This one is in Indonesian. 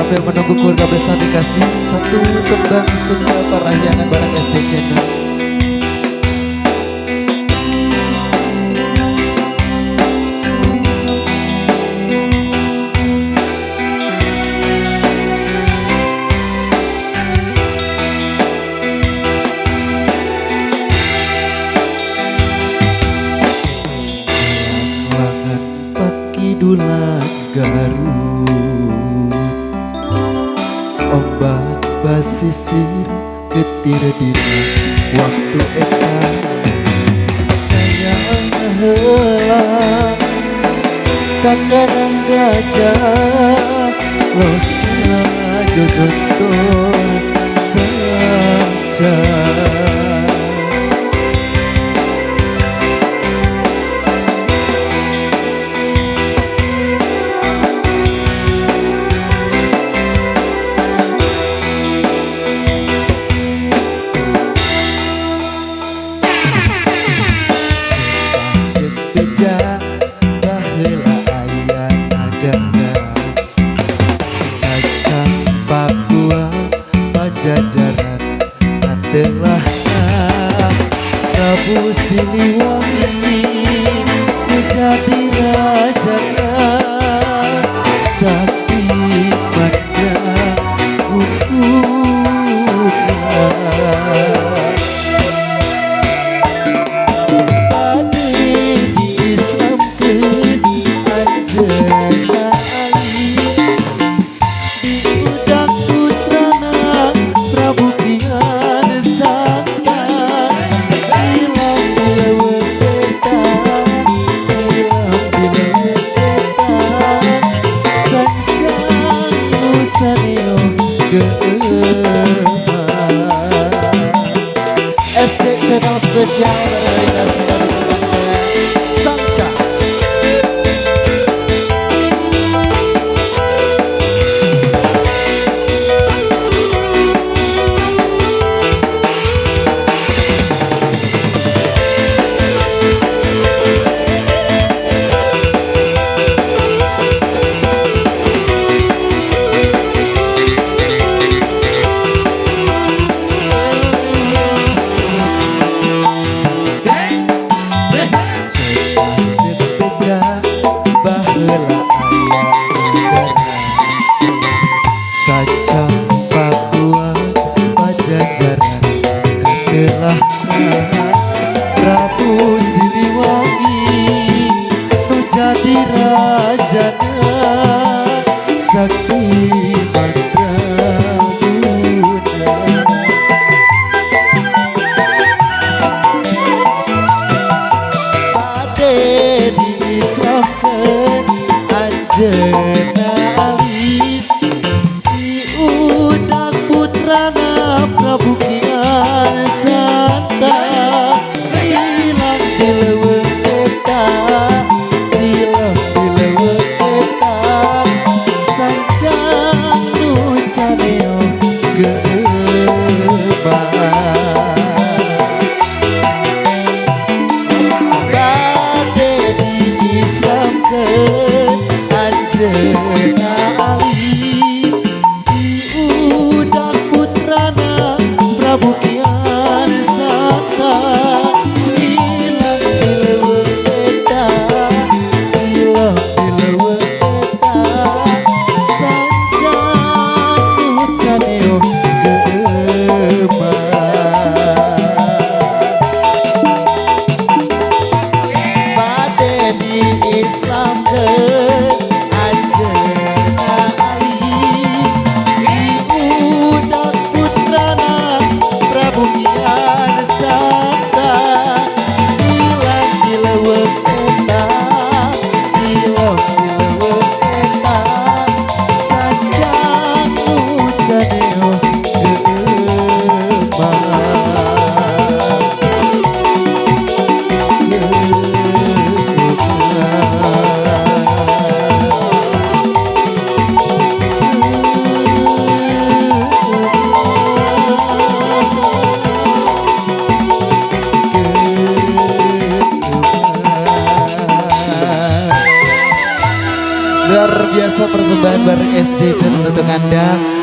sambil menunggu keluarga besar dikasih satu kembang suka parahyangan barang ST Channel. Dulan Garut, ombak basisir getir dina waktu ekan sayang heula kakarang gajah los kira jojoto saja. Jajaran adalah Prabu Siliwangi menjadi rajanya sakti manja untuknya. Pada di Islam kini Anjana Ali diundang putrana Prabu Kian Santa hilang dilewet peta, hilang dilewet peta sanjang nusaneo gemar. ST Channel spesial dari Sanca. Saja Papua Pajajaran katelah Prabu Siliwangi tu jadi rajana sakti mandraguna. Pade diislamkan Anjana Ali diundang putrana Prabu Kian Santa hilang dilewet peta, hilang dilewet peta sanjang biasa persembahan bareng SJ Channel untuk Anda.